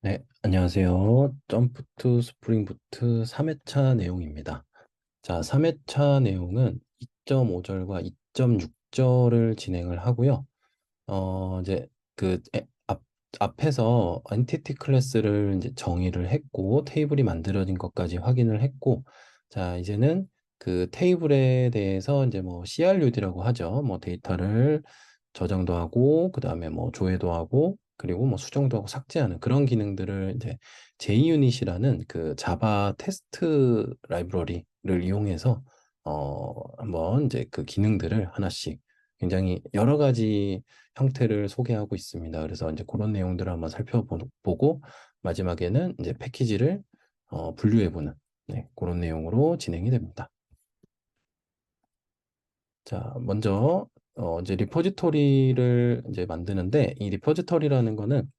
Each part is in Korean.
네, 안녕하세요. 점프 투 스프링 부트 3회차 내용입니다. 자, 3회차 내용은 2.5절과 2.6절을 진행을 하고요. 이제 그 앞에서 엔티티 클래스를 이제 정의를 했고 테이블이 만들어진 것까지 확인을 했고, 자, 이제는 그 테이블에 대해서 이제 뭐 CRUD라고 하죠. 뭐 데이터를 저장도 하고 그다음에 뭐 조회도 하고 그리고 뭐 수정도 하고 삭제하는 그런 기능들을 이제 JUnit이라는 그 자바 테스트 라이브러리를 이용해서 한번 이제 그 기능들을 하나씩 굉장히 여러 가지 형태를 소개하고 있습니다. 그래서 이제 그런 내용들을 한번 살펴보고 마지막에는 이제 패키지를 분류해보는, 네, 그런 내용으로 진행이 됩니다. 자, 먼저 이제 리포지토리를 이제 만드는데, 이 리포지토리라는 거는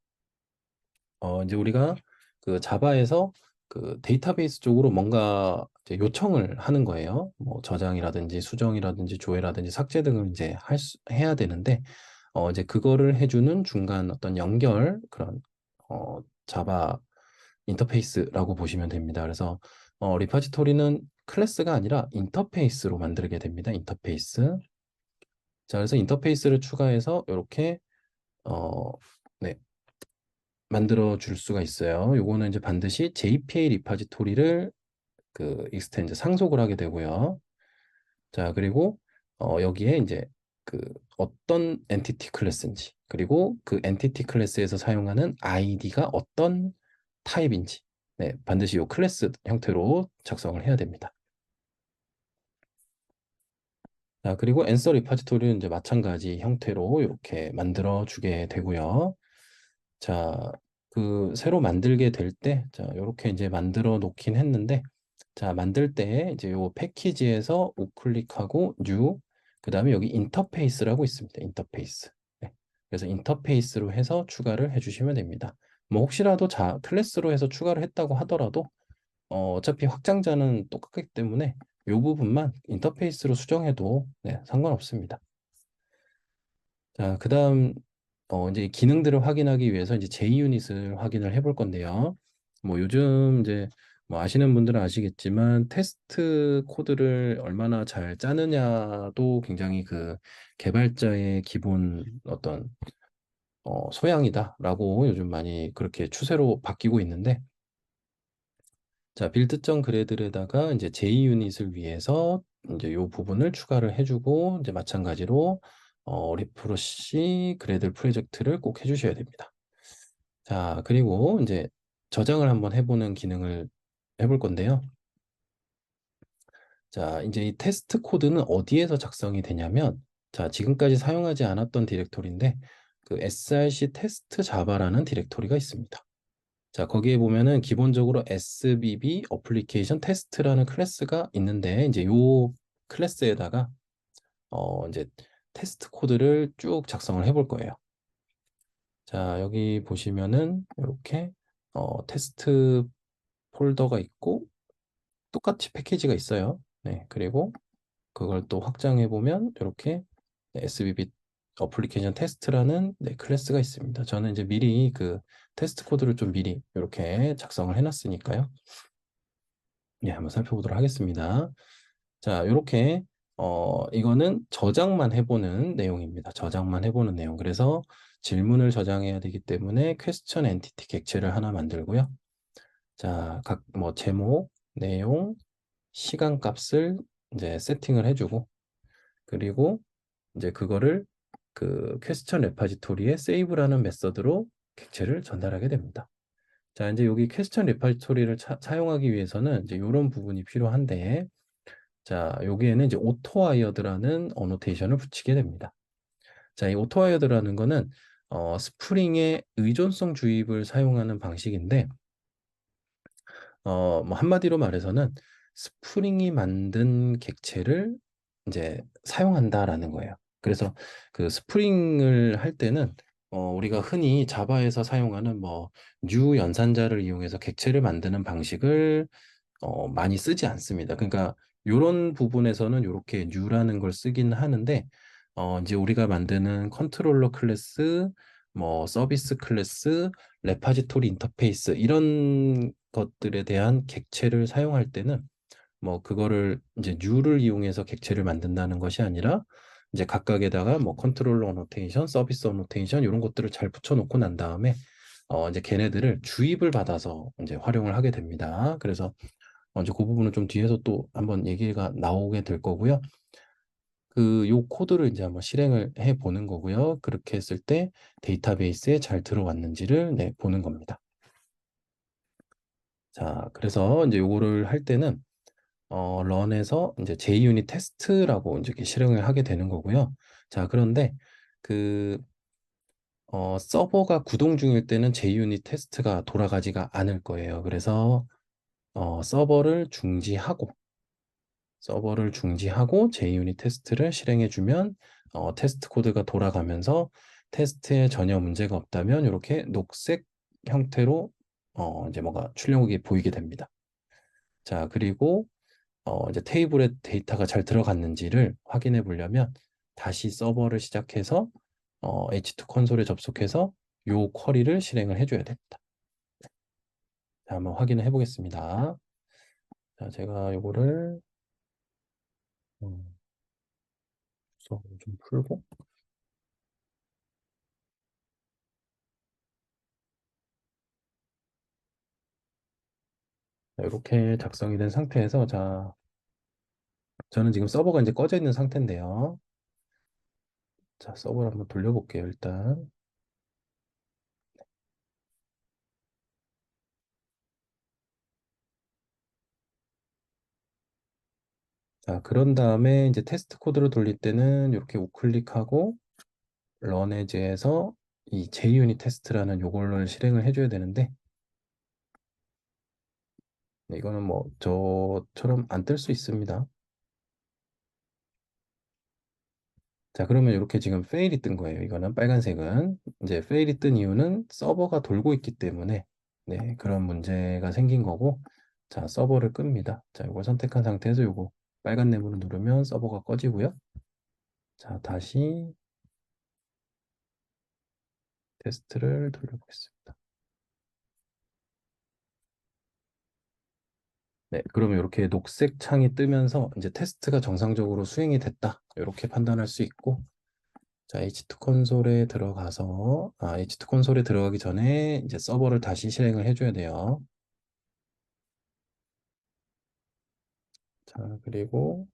이제 우리가 그 자바에서 그 데이터베이스 쪽으로 뭔가 이제 요청을 하는 거예요. 뭐 저장이라든지 수정이라든지 조회라든지 삭제 등을 이제 해야 되는데, 이제 그거를 해주는 중간 어떤 연결 그런 자바 인터페이스라고 보시면 됩니다. 그래서 리포지토리는 클래스가 아니라 인터페이스로 만들게 됩니다. 인터페이스. 자, 그래서 인터페이스를 추가해서 이렇게 어, 네, 만들어 줄 수가 있어요. 요거는 이제 반드시 JPA 리파지토리를 그 익스텐드 상속을 하게 되고요. 자, 그리고 여기에 이제 그 어떤 엔티티 클래스인지, 그리고 그 엔티티 클래스에서 사용하는 아이디가 어떤 타입인지, 네, 반드시 요 클래스 형태로 작성을 해야 됩니다. 자, 그리고 앤서 리파지토리는 이제 마찬가지 형태로 이렇게 만들어 주게 되고요. 자, 그 새로 만들게 될 때, 자, 이렇게 이제 만들어 놓긴 했는데, 자, 만들 때 이제 요 패키지에서 우클릭하고 뉴, 그다음에 여기 인터페이스라고 있습니다. 인터페이스. 네. 그래서 인터페이스로 해서 추가를 해주시면 됩니다. 뭐 혹시라도 자 클래스로 해서 추가를 했다고 하더라도 어차피 확장자는 똑같기 때문에 이 부분만 인터페이스로 수정해도, 네, 상관없습니다. 자, 그다음 이제 기능들을 확인하기 위해서 이제 JUnit을 확인을 해볼 건데요. 뭐 요즘 이제 뭐 아시는 분들은 아시겠지만 테스트 코드를 얼마나 잘 짜느냐도 굉장히 그 개발자의 기본 어떤 소양이다라고 요즘 많이 그렇게 추세로 바뀌고 있는데, 자, 빌드점 그래들에다가 이제 JUnit을 위해서 이제 요 부분을 추가를 해주고, 이제 마찬가지로 리프러시 그래들 프로젝트를 꼭 해주셔야 됩니다. 자, 그리고 이제 저장을 한번 해보는 기능을 해볼 건데요. 자, 이제 이 테스트 코드는 어디에서 작성이 되냐면, 자, 지금까지 사용하지 않았던 디렉토리인데, 그 src 테스트 자바라는 디렉토리가 있습니다. 자, 거기에 보면은 기본적으로 SBB 어플리케이션 테스트라는 클래스가 있는데, 이제 요 클래스에다가 이제 테스트 코드를 쭉 작성을 해볼 거예요. 자, 여기 보시면은 이렇게 테스트 폴더가 있고 똑같이 패키지가 있어요. 네, 그리고 그걸 또 확장해 보면 이렇게 SBB 어플리케이션 테스트라는, 네, 클래스가 있습니다. 저는 이제 미리 그 테스트 코드를 좀 미리 이렇게 작성을 해놨으니까요. 예, 한번 살펴보도록 하겠습니다. 자, 이렇게 이거는 저장만 해보는 내용입니다. 저장만 해보는 내용. 그래서 질문을 저장해야 되기 때문에 퀘스천 엔티티 객체를 하나 만들고요. 자, 각 뭐 제목, 내용, 시간 값을 이제 세팅을 해주고, 그리고 이제 그거를 그 퀘스천 레파지토리에 세이브라는 메서드로 객체를 전달하게 됩니다. 자, 이제 여기 퀘스천 레파지토리를 사용하기 위해서는 이제 이런 부분이 필요한데, 자, 여기에는 이제 오토와이어드라는 어노테이션을 붙이게 됩니다. 자, 이 오토와이어드라는 거는 스프링의 의존성 주입을 사용하는 방식인데, 뭐 한마디로 말해서는 스프링이 만든 객체를 이제 사용한다라는 거예요. 그래서 그 스프링을 할 때는 우리가 흔히 자바에서 사용하는 뭐 뉴 연산자를 이용해서 객체를 만드는 방식을 많이 쓰지 않습니다. 그러니까 이런 부분에서는 이렇게 뉴라는 걸 쓰긴 하는데, 이제 우리가 만드는 컨트롤러 클래스, 뭐 서비스 클래스, 레파지토리 인터페이스 이런 것들에 대한 객체를 사용할 때는 뭐 그거를 이제 뉴를 이용해서 객체를 만든다는 것이 아니라 이제 각각에다가 뭐 컨트롤러 어노테이션, 서비스 어노테이션 이런 것들을 잘 붙여놓고 난 다음에 이제 걔네들을 주입을 받아서 이제 활용을 하게 됩니다. 그래서 이제 그 부분은 좀 뒤에서 또 한번 얘기가 나오게 될 거고요. 그 요 코드를 이제 한번 실행을 해 보는 거고요. 그렇게 했을 때 데이터베이스에 잘 들어왔는지를 네, 보는 겁니다. 자, 그래서 이제 요거를 할 때는 런에서 이제 JUnit 테스트라고 이제 이렇게 실행을 하게 되는 거고요. 자, 그런데 그 서버가 구동 중일 때는 JUnit 테스트가 돌아가지가 않을 거예요. 그래서 어, 서버를 중지하고 서버를 중지하고 JUnit 테스트를 실행해주면 테스트 코드가 돌아가면서 테스트에 전혀 문제가 없다면 이렇게 녹색 형태로 이제 뭔가 출력이 보이게 됩니다. 자, 그리고 이제 테이블에 데이터가 잘 들어갔는지를 확인해 보려면 다시 서버를 시작해서 H2 콘솔에 접속해서 요 쿼리를 실행을 해줘야 됩니다. 자, 한번 확인을 해보겠습니다. 자, 제가 요거를 좀 풀고 이렇게 작성이 된 상태에서 자, 저는 지금 서버가 이제 꺼져 있는 상태인데요. 자, 서버를 한번 돌려볼게요, 일단. 자, 그런 다음에 이제 테스트 코드를 돌릴 때는 이렇게 우클릭하고 런에즈에서 이 JUnit 테스트라는 요거를 실행을 해줘야 되는데 네, 이거는 뭐 저처럼 안 뜰 수 있습니다. 자, 그러면 이렇게 지금 페일이 뜬 거예요. 이거는 빨간색은 이제 페일이 뜬 이유는 서버가 돌고 있기 때문에 네, 그런 문제가 생긴 거고 자, 서버를 끕니다. 자, 이걸 선택한 상태에서 요거 빨간 네모를 누르면 서버가 꺼지고요. 자, 다시 테스트를 돌려보겠습니다. 네, 그러면 이렇게 녹색 창이 뜨면서 이제 테스트가 정상적으로 수행이 됐다. 이렇게 판단할 수 있고 자, H2 콘솔에 들어가서 H2 콘솔에 들어가기 전에 이제 서버를 다시 실행을 해줘야 돼요. 자, 그리고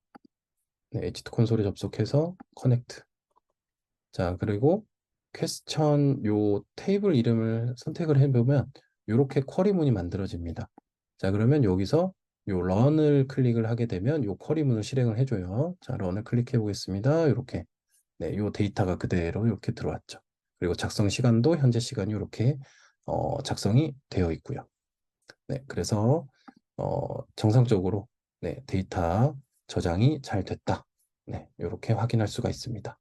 네, H2 콘솔에 접속해서 커넥트. 자, 그리고 퀘스천 요 테이블 이름을 선택을 해보면 이렇게 쿼리문이 만들어집니다. 자, 그러면 여기서 요 런을 클릭을 하게 되면 요 쿼리문을 실행을 해줘요. 자, 런을 클릭해 보겠습니다. 이렇게 네, 요 데이터가 그대로 이렇게 들어왔죠. 그리고 작성 시간도 현재 시간이 이렇게 작성이 되어 있고요. 네, 그래서 정상적으로 네, 데이터 저장이 잘 됐다. 네, 이렇게 확인할 수가 있습니다.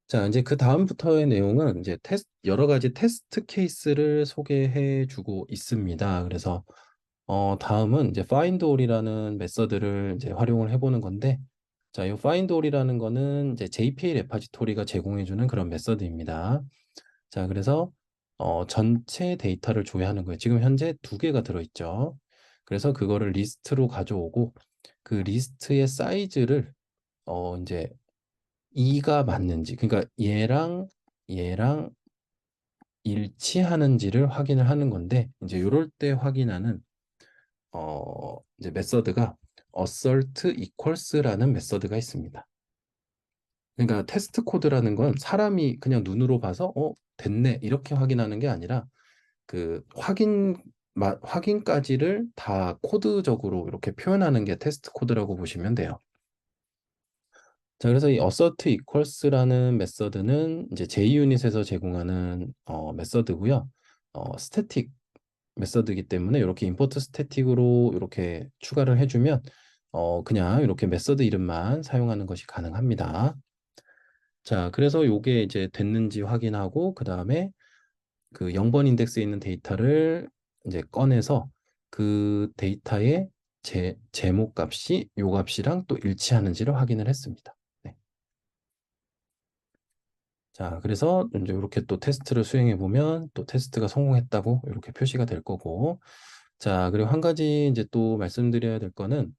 자, 이제 그 다음부터의 내용은 이제 여러 가지 테스트 케이스를 소개해 주고 있습니다. 그래서 다음은 이제 find all이라는 메서드를 이제 활용을 해보는 건데, 자, 이 find all이라는 거는 이제 JPA 레파지토리가 제공해주는 그런 메서드입니다. 자, 그래서 전체 데이터를 조회하는 거예요. 지금 현재 두 개가 들어있죠. 그래서 그거를 리스트로 가져오고 그 리스트의 사이즈를 이제 2가 맞는지, 그러니까 얘랑 일치하는지를 확인을 하는 건데, 이제 이럴 때 확인하는 이제 메서드가 assert equals라는 메서드가 있습니다. 그러니까 테스트 코드라는 건 사람이 그냥 눈으로 봐서 됐네 이렇게 확인하는 게 아니라 그 확인까지를 다 코드적으로 이렇게 표현하는 게 테스트 코드라고 보시면 돼요. 자, 그래서 이 assert equals라는 메서드는 이제 JUnit에서 제공하는 메서드고요. 스태틱 메서드이기 때문에 이렇게 import 스태틱으로 이렇게 추가를 해주면 그냥 이렇게 메서드 이름만 사용하는 것이 가능합니다. 자, 그래서 요게 이제 됐는지 확인하고 그 다음에 그 0번 인덱스에 있는 데이터를 이제 꺼내서 그 데이터의 제목 값이 요 값이랑 또 일치하는지를 확인을 했습니다. 네. 자, 그래서 이제 이렇게 또 테스트를 수행해 보면 또 테스트가 성공했다고 이렇게 표시가 될 거고. 자, 그리고 한 가지 이제 또 말씀드려야 될 거는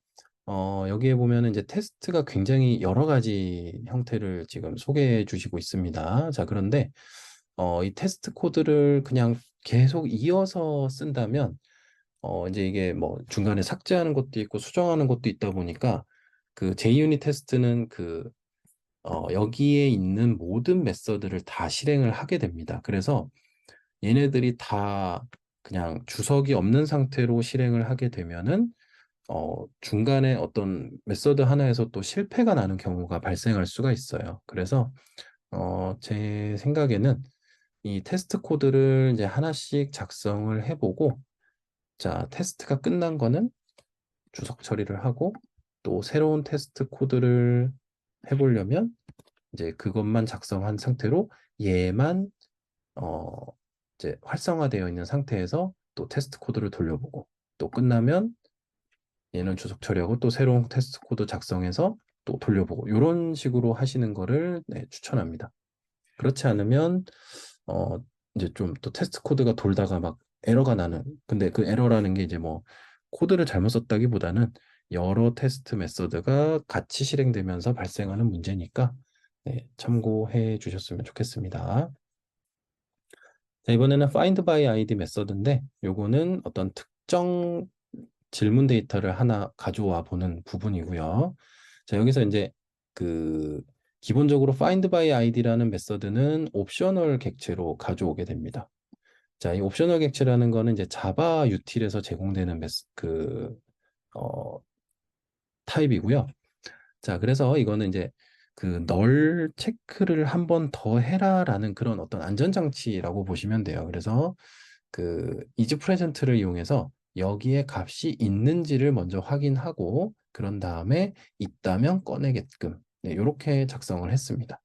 여기에 보면은 이제 테스트가 굉장히 여러 가지 형태를 지금 소개해 주시고 있습니다. 자, 그런데 이 테스트 코드를 그냥 계속 이어서 쓴다면 이제 이게 뭐 중간에 삭제하는 것도 있고 수정하는 것도 있다 보니까 그 JUnit 테스트는 여기에 있는 모든 메서드를 다 실행을 하게 됩니다. 그래서 얘네들이 다 그냥 주석이 없는 상태로 실행을 하게 되면은 중간에 어떤 메서드 하나에서 또 실패가 나는 경우가 발생할 수가 있어요. 그래서 제 생각에는 이 테스트 코드를 이제 하나씩 작성을 해보고, 자, 테스트가 끝난 거는 주석 처리를 하고, 또 새로운 테스트 코드를 해보려면 이제 그것만 작성한 상태로 얘만 어, 이제 활성화되어 있는 상태에서 또 테스트 코드를 돌려보고, 또 끝나면 얘는 주석 처리하고 또 새로운 테스트 코드 작성해서 또 돌려보고 이런 식으로 하시는 거를 네, 추천합니다. 그렇지 않으면 어 이제 좀 또 테스트 코드가 돌다가 막 에러가 나는, 근데 그 에러라는 게 이제 뭐 코드를 잘못 썼다기보다는 여러 테스트 메서드가 같이 실행되면서 발생하는 문제니까 네, 참고해 주셨으면 좋겠습니다. 자, 이번에는 find by id 메서드인데 요거는 어떤 특정 질문 데이터를 하나 가져와 보는 부분이고요. 자, 여기서 이제 그 기본적으로 find by id라는 메서드는 옵셔널 객체로 가져오게 됩니다. 자, 이 옵셔널 객체라는 거는 이제 자바 유틸에서 제공되는 타입이고요. 자, 그래서 이거는 이제 그 널 체크를 한 번 더 해라라는 그런 어떤 안전장치라고 보시면 돼요. 그래서 그 is present를 이용해서 여기에 값이 있는지를 먼저 확인하고 그런 다음에 있다면 꺼내게끔 네, 이렇게 작성을 했습니다.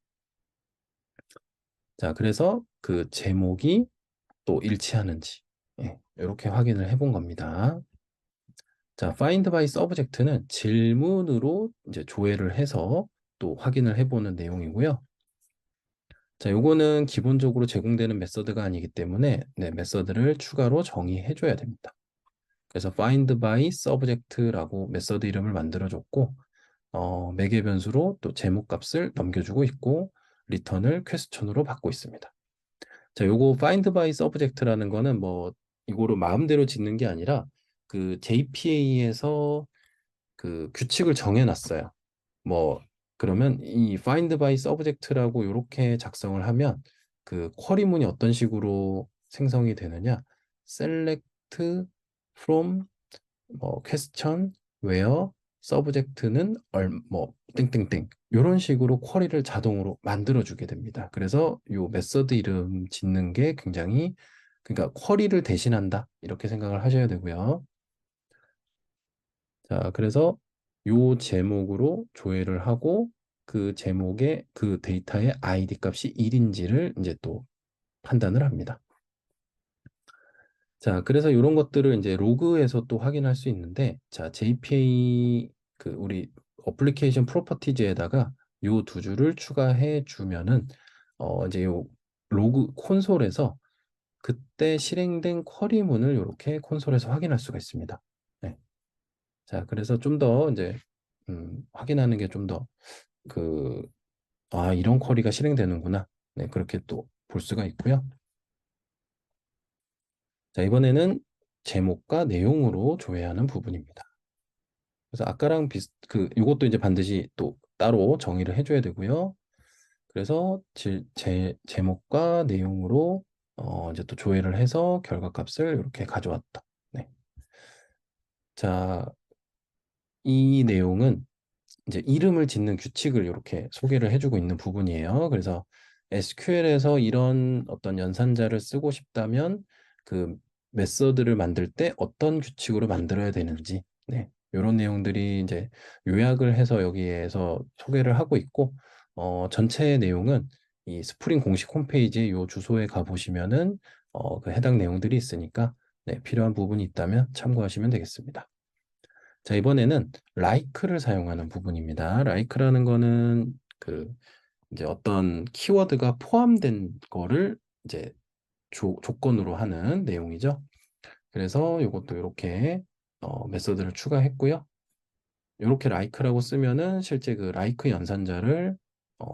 자, 그래서 그 제목이 또 일치하는지 이렇게 확인을 해본 겁니다. 자, find by subject는 질문으로 이제 조회를 해서 또 확인을 해보는 내용이고요. 자, 요거는 기본적으로 제공되는 메서드가 아니기 때문에 네, 메서드를 추가로 정의해 줘야 됩니다. 그래서 find by subject라고 메서드 이름을 만들어줬고 매개 변수로 또 제목 값을 넘겨주고 있고 리턴을 퀘스천으로 받고 있습니다. 자, 요거 find by subject라는 거는 뭐 이거로 마음대로 짓는 게 아니라 그 JPA에서 그 규칙을 정해놨어요. 뭐 그러면 이 find by subject라고 이렇게 작성을 하면 그 쿼리문이 어떤 식으로 생성이 되느냐? select from 뭐 question where subject는 뭐 땡땡땡 이런 식으로 쿼리를 자동으로 만들어 주게 됩니다. 그래서 요 메서드 이름 짓는 게 굉장히, 그러니까 쿼리를 대신한다 이렇게 생각을 하셔야 되고요. 자, 그래서 요 제목으로 조회를 하고 그 제목의 그 데이터의 ID 값이 1인지를 이제 또 판단을 합니다. 자, 그래서 이런 것들을 이제 로그에서 또 확인할 수 있는데, 자, JPA 그 우리 어플리케이션 프로퍼티즈에다가 요 두 줄을 추가해 주면은 이제 요 로그 콘솔에서 그때 실행된 쿼리문을 이렇게 콘솔에서 확인할 수가 있습니다. 네. 자, 그래서 좀 더 이제 확인하는 게 좀 더 그, 아, 이런 쿼리가 실행되는구나. 네, 그렇게 또 볼 수가 있고요. 자, 이번에는 제목과 내용으로 조회하는 부분입니다. 그래서 아까랑 이것도 이제 반드시 또 따로 정의를 해줘야 되고요. 그래서 제목과 내용으로 이제 또 조회를 해서 결과값을 이렇게 가져왔다. 네. 자, 이 내용은 이제 이름을 짓는 규칙을 이렇게 소개를 해주고 있는 부분이에요. 그래서 SQL에서 이런 어떤 연산자를 쓰고 싶다면 그 메서드를 만들 때 어떤 규칙으로 만들어야 되는지, 네, 이런 내용들이 이제 요약을 해서 여기에서 소개를 하고 있고, 전체 내용은 이 스프링 공식 홈페이지의 요 주소에 가 보시면은 그 해당 내용들이 있으니까 네, 필요한 부분이 있다면 참고하시면 되겠습니다. 자, 이번에는 like를 사용하는 부분입니다. like라는 거는 그 이제 어떤 키워드가 포함된 거를 이제 조건으로 하는 내용이죠. 그래서 이것도 이렇게 메소드를 추가했고요. 이렇게 like라고 쓰면은 실제 그 like 연산자를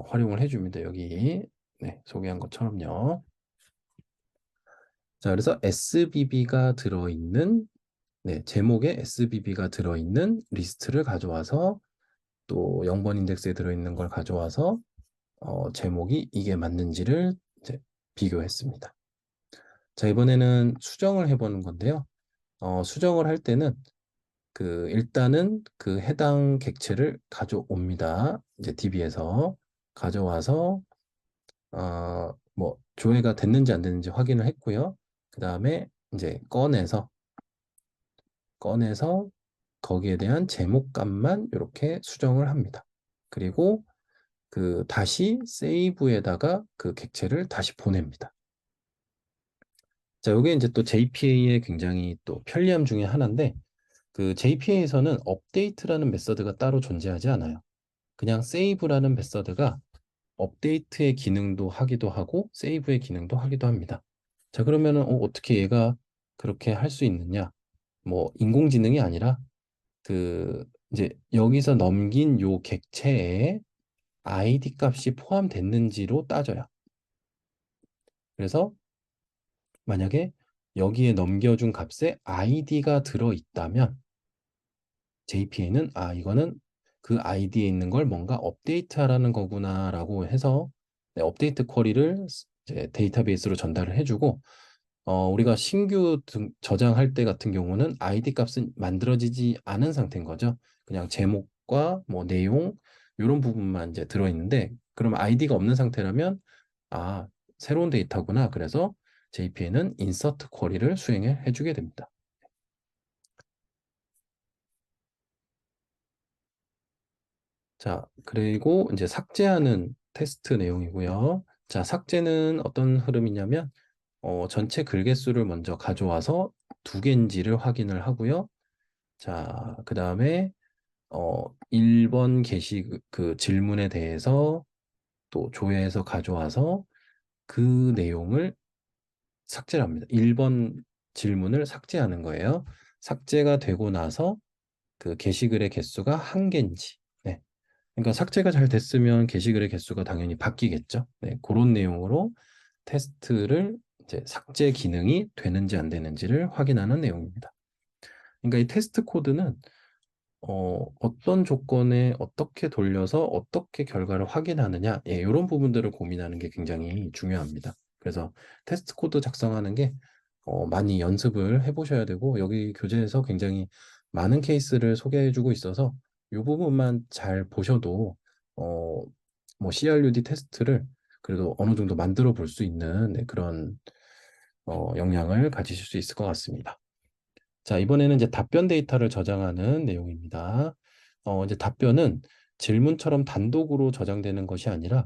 활용을 해줍니다. 여기 네, 소개한 것처럼요. 자, 그래서 SBB가 들어있는 네, 제목에 SBB가 들어있는 리스트를 가져와서 또 0번 인덱스에 들어있는 걸 가져와서 제목이 이게 맞는지를 이제 비교했습니다. 자, 이번에는 수정을 해보는 건데요. 수정을 할 때는 일단은 그 해당 객체를 가져옵니다. 이제 DB에서 가져와서 뭐 조회가 됐는지 안 됐는지 확인을 했고요. 그 다음에 이제 꺼내서 거기에 대한 제목값만 이렇게 수정을 합니다. 그리고 다시 세이브에다가 그 객체를 다시 보냅니다. 자, 이게 이제 또 JPA의 굉장히 또 편리함 중에 하나인데 JPA에서는 업데이트라는 메서드가 따로 존재하지 않아요. 그냥 세이브라는 메서드가 업데이트의 기능도 하기도 하고 세이브의 기능도 하기도 합니다. 자, 그러면은 어떻게 얘가 그렇게 할 수 있느냐? 뭐 인공지능이 아니라 이제 여기서 넘긴 요 객체에 ID 값이 포함됐는지로 따져요. 그래서 만약에 여기에 넘겨준 값에 ID가 들어있다면 JPA는 이거는 그 아이디에 있는 걸 뭔가 업데이트하라는 거구나라고 해서 네, 업데이트 쿼리를 이제 데이터베이스로 전달을 해주고 우리가 신규 저장할 때 같은 경우는 아이디 값은 만들어지지 않은 상태인 거죠. 그냥 제목과 뭐 내용 이런 부분만 이제 들어있는데 그럼 아이디가 없는 상태라면 아 새로운 데이터구나. 그래서 JPA는 인서트 쿼리를 수행해 주게 됩니다. 자, 그리고 이제 삭제하는 테스트 내용이고요. 자, 삭제는 어떤 흐름이냐면, 전체 글개수를 먼저 가져와서 두 개인지를 확인을 하고요. 자, 그 다음에, 1번 게시 그 질문에 대해서 또 조회해서 가져와서 그 내용을 삭제를 합니다. 1번 질문을 삭제하는 거예요. 삭제가 되고 나서 그 게시글의 개수가 한 개인지, 네, 그러니까 삭제가 잘 됐으면 게시글의 개수가 당연히 바뀌겠죠. 네, 그런 내용으로 테스트를 이제 삭제 기능이 되는지 안 되는지를 확인하는 내용입니다. 그러니까 이 테스트 코드는 어떤 조건에 어떻게 돌려서 어떻게 결과를 확인하느냐, 예, 이런 부분들을 고민하는 게 굉장히 중요합니다. 그래서 테스트 코드 작성하는 게 많이 연습을 해보셔야 되고 여기 교재에서 굉장히 많은 케이스를 소개해주고 있어서 이 부분만 잘 보셔도 어, 뭐 CRUD 테스트를 그래도 어느 정도 만들어 볼 수 있는 네, 그런 역량을 가지실 수 있을 것 같습니다. 자, 이번에는 이제 답변 데이터를 저장하는 내용입니다. 이제 답변은 질문처럼 단독으로 저장되는 것이 아니라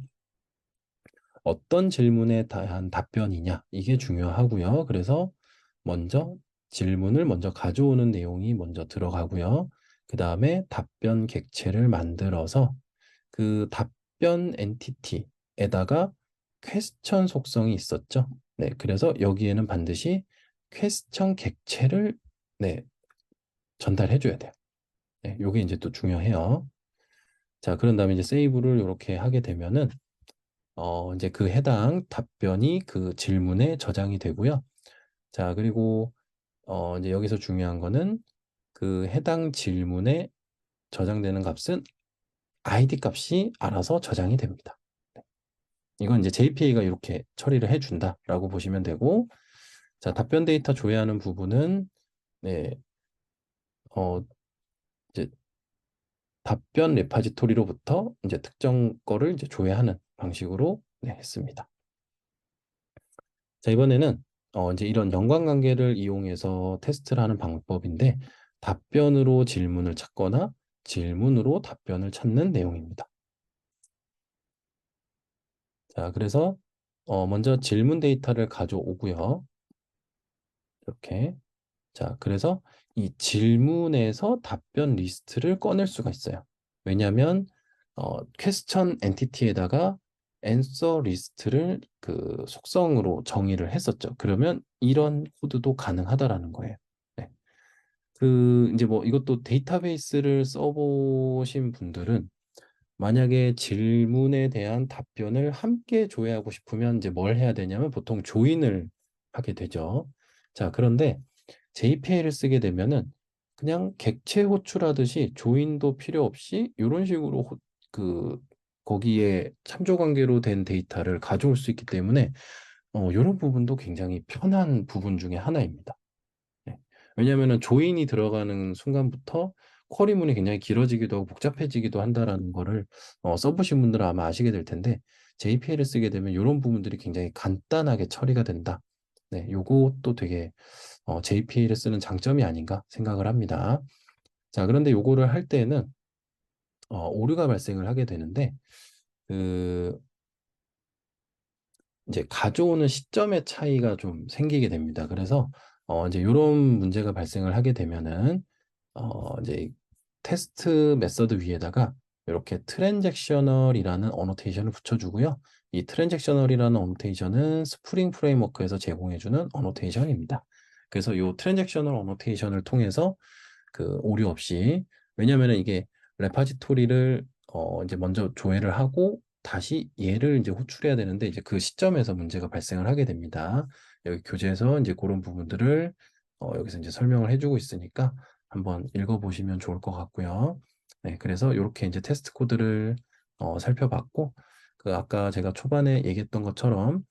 어떤 질문에 대한 답변이냐, 이게 중요하고요. 그래서 먼저 질문을 먼저 가져오는 내용이 먼저 들어가고요. 그 다음에 답변 객체를 만들어서 그 답변 엔티티에다가 퀘스천 속성이 있었죠. 네, 그래서 여기에는 반드시 퀘스천 객체를 네, 전달해 줘야 돼요. 네, 요게 이제 또 중요해요. 자, 그런 다음에 이제 세이브를 이렇게 하게 되면은 이제 그 해당 답변이 그 질문에 저장이 되고요. 자, 그리고 이제 여기서 중요한 거는 그 해당 질문에 저장되는 값은 ID 값이 알아서 저장이 됩니다. 이건 이제 JPA가 이렇게 처리를 해준다라고 보시면 되고, 자, 답변 데이터 조회하는 부분은 네, 어, 이제 답변 레파지토리로부터 이제 특정 거를 이제 조회하는 방식으로 네, 했습니다. 자, 이번에는 이제 이런 연관관계를 이용해서 테스트를 하는 방법인데 답변으로 질문을 찾거나 질문으로 답변을 찾는 내용입니다. 자, 그래서 먼저 질문 데이터를 가져오고요. 이렇게. 자, 그래서 이 질문에서 답변 리스트를 꺼낼 수가 있어요. 왜냐하면 퀘스천 엔티티에다가 answer 리스트를 그 속성으로 정의를 했었죠. 그러면 이런 코드도 가능하다라는 거예요. 네. 그 이제 뭐 이것도 데이터베이스를 써보신 분들은 만약에 질문에 대한 답변을 함께 조회하고 싶으면 이제 뭘 해야 되냐면 보통 조인을 하게 되죠. 자, 그런데 JPA를 쓰게 되면은 그냥 객체 호출하듯이 조인도 필요 없이 이런 식으로 그 거기에 참조 관계로 된 데이터를 가져올 수 있기 때문에 이런 부분도 굉장히 편한 부분 중에 하나입니다. 네. 왜냐하면 조인이 들어가는 순간부터 쿼리문이 굉장히 길어지기도 하고 복잡해지기도 한다라는 거를 써보신 분들은 아마 아시게 될 텐데 JPA를 쓰게 되면 이런 부분들이 굉장히 간단하게 처리가 된다. 네, 요것도 되게 JPA를 쓰는 장점이 아닌가 생각을 합니다. 자, 그런데 요거를 할 때는 오류가 발생을 하게 되는데 그 이제 가져오는 시점의 차이가 좀 생기게 됩니다. 그래서 이제 이런 문제가 발생을 하게 되면은 이제 테스트 메서드 위에다가 이렇게 트랜잭셔널이라는 어노테이션을 붙여주고요. 이 트랜잭셔널이라는 어노테이션은 스프링 프레임워크에서 제공해주는 어노테이션입니다. 그래서 이 트랜잭셔널 어노테이션을 통해서 그 오류 없이 왜냐면은 이게 레파지토리를 이제 먼저 조회를 하고 다시 얘를 이제 호출해야 되는데 이제 그 시점에서 문제가 발생을 하게 됩니다. 여기 교재에서 이제 그런 부분들을 여기서 이제 설명을 해주고 있으니까 한번 읽어보시면 좋을 것 같고요. 네, 그래서 이렇게 이제 테스트 코드를 살펴봤고 그 아까 제가 초반에 얘기했던 것처럼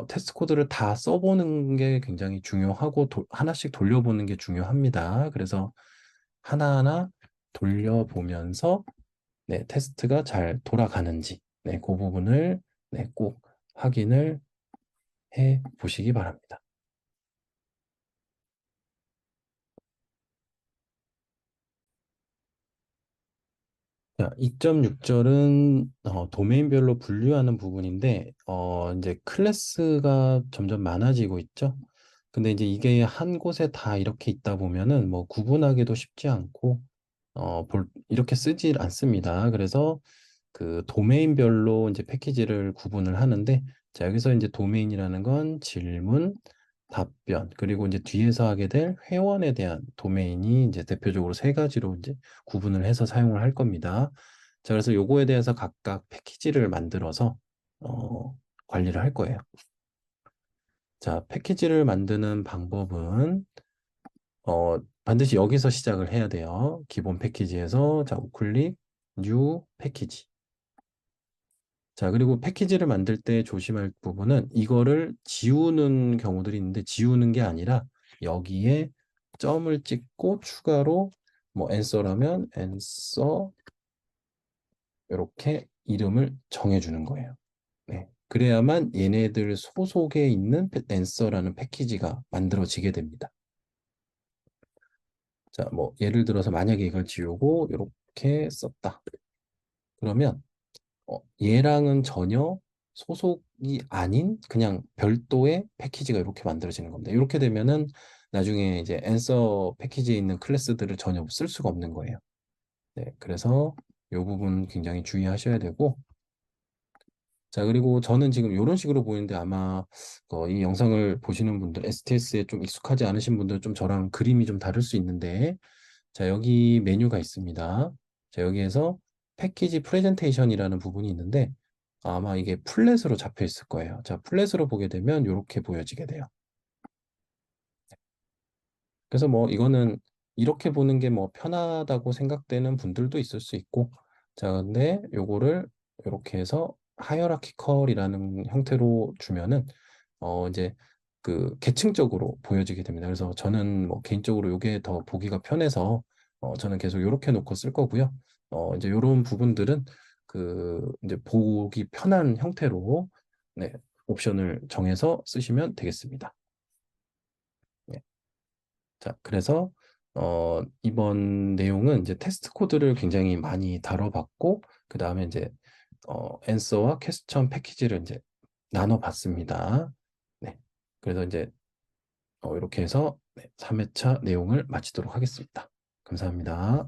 테스트 코드를 다 써보는 게 굉장히 중요하고 하나씩 돌려보는 게 중요합니다. 그래서 하나하나 돌려보면서 네, 테스트가 잘 돌아가는지 네, 그 부분을 네, 꼭 확인을 해 보시기 바랍니다. 자, 2.6절은 도메인별로 분류하는 부분인데 이제 클래스가 점점 많아지고 있죠. 근데 이제 이게 한 곳에 다 이렇게 있다 보면은 뭐 구분하기도 쉽지 않고 이렇게 쓰질 않습니다. 그래서 그 도메인별로 이제 패키지를 구분을 하는데 자, 여기서 이제 도메인이라는 건 질문, 답변, 그리고 이제 뒤에서 하게 될 회원에 대한 도메인이 이제 대표적으로 세 가지로 이제 구분을 해서 사용을 할 겁니다. 자, 그래서 요거에 대해서 각각 패키지를 만들어서 관리를 할 거예요. 자, 패키지를 만드는 방법은 반드시 여기서 시작을 해야 돼요. 기본 패키지에서 자, 우클릭, 뉴 패키지. 자, 그리고 패키지를 만들 때 조심할 부분은 이거를 지우는 경우들이 있는데 지우는 게 아니라 여기에 점을 찍고 추가로 뭐 answer라면 answer 이렇게 이름을 정해주는 거예요. 네. 그래야만 얘네들 소속에 있는 answer라는 패키지가 만들어지게 됩니다. 자, 뭐 예를 들어서 만약에 이걸 지우고 이렇게 썼다. 그러면 얘랑은 전혀 소속이 아닌 그냥 별도의 패키지가 이렇게 만들어지는 겁니다. 이렇게 되면은 나중에 이제 앤서 패키지에 있는 클래스들을 전혀 쓸 수가 없는 거예요. 네, 그래서 이 부분 굉장히 주의하셔야 되고 자, 그리고 저는 지금 이런 식으로 보이는데 아마 이 영상을 보시는 분들, STS에 좀 익숙하지 않으신 분들 좀 저랑 그림이 좀 다를 수 있는데 자, 여기 메뉴가 있습니다. 자, 여기에서 패키지 프레젠테이션이라는 부분이 있는데 아마 이게 플랫으로 잡혀 있을 거예요. 자, 플랫으로 보게 되면 이렇게 보여지게 돼요. 그래서 뭐 이거는 이렇게 보는 게 뭐 편하다고 생각되는 분들도 있을 수 있고 자, 근데 요거를 이렇게 해서 하이어라키컬이라는 형태로 주면은 이제 그 계층적으로 보여지게 됩니다. 그래서 저는 뭐 개인적으로 요게 더 보기가 편해서 저는 계속 이렇게 놓고 쓸 거고요. 이제 요런 부분들은 그 이제 보기 편한 형태로 네, 옵션을 정해서 쓰시면 되겠습니다. 네. 자, 그래서 이번 내용은 이제 테스트 코드를 굉장히 많이 다뤄봤고 그 다음에 이제 앤서와 퀘스천 패키지를 이제 나눠봤습니다. 네. 그래서 이제 이렇게 해서 3회차 내용을 마치도록 하겠습니다. 감사합니다.